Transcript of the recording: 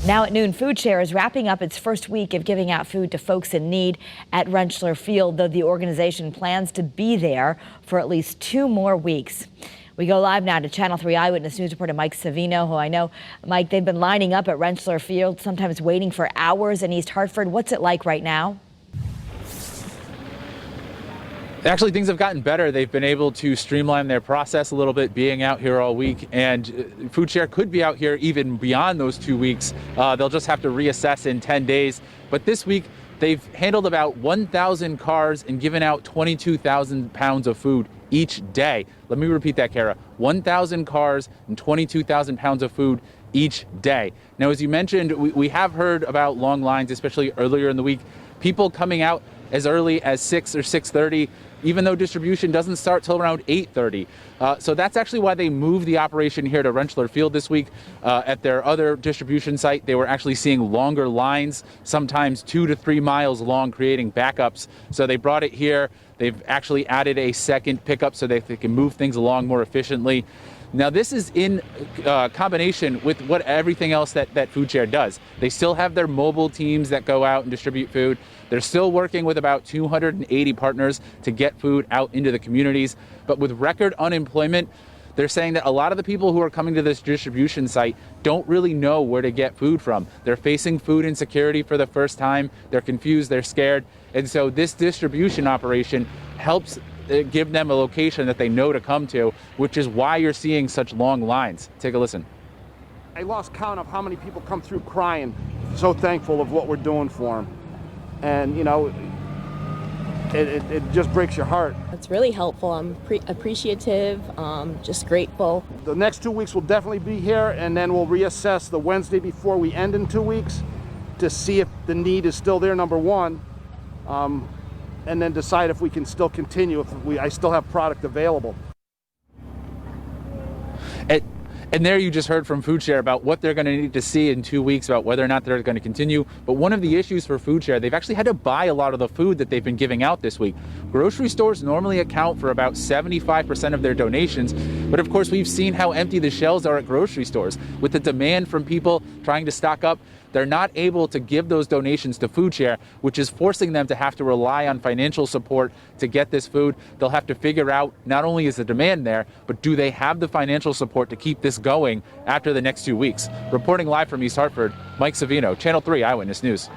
Now at noon, Foodshare is wrapping up its first week of giving out food to folks in need at Rentschler Field, though the organization plans to be there for at least 2 more weeks. We go live now to Channel 3 Eyewitness News reporter Mike Savino, who I know, Mike, they've been lining up at Rentschler Field, sometimes waiting for hours in East Hartford. What's it like right now? Actually, things have gotten better. They've been able to streamline their process a little bit, being out here all week, and Foodshare could be out here even beyond those 2 weeks. They'll just have to reassess in 10 days. But this week, they've handled about 1,000 cars and given out 22,000 pounds of food each day. Let me repeat that, Kara. 1,000 cars and 22,000 pounds of food each day. Now, as you mentioned, we have heard about long lines, especially earlier in the week. People coming out as early as 6 or 6:30, even though distribution doesn't start till around 8:30. So that's actually why they moved the operation here to Rentschler Field this week. At their other distribution site, they were actually seeing longer lines, sometimes 2 to 3 miles long, creating backups. So they brought it here. They've actually added a second pickup so that they can move things along more efficiently. Now, this is in combination with what everything else that Foodshare does. They still have their mobile teams that go out and distribute food. They're still working with about 280 partners to get food out into the communities. But with record unemployment, they're saying that a lot of the people who are coming to this distribution site don't really know where to get food from. They're facing food insecurity for the first time. They're confused, they're scared. And so this distribution operation helps give them a location that they know to come to, which is why you're seeing such long lines. Take a listen. I lost count of how many people come through crying, so thankful of what we're doing for them. And, you know, it just breaks your heart. It's really helpful. I'm appreciative, just grateful. The next 2 weeks will definitely be here, and then we'll reassess the Wednesday before we end in 2 weeks to see if the need is still there, number one, and then decide if we can still continue, if I still have product available. And there you just heard from Foodshare about what they're going to need to see in 2 weeks about whether or not they're going to continue. But one of the issues for Foodshare, they've actually had to buy a lot of the food that they've been giving out this week. Grocery stores normally account for about 75% of their donations. But of course, we've seen how empty the shelves are at grocery stores. With the demand from people trying to stock up, they're not able to give those donations to Foodshare, which is forcing them to have to rely on financial support to get this food. They'll have to figure out not only is the demand there, but do they have the financial support to keep this going after the next 2 weeks? Reporting live from East Hartford, Mike Savino, Channel 3 Eyewitness News.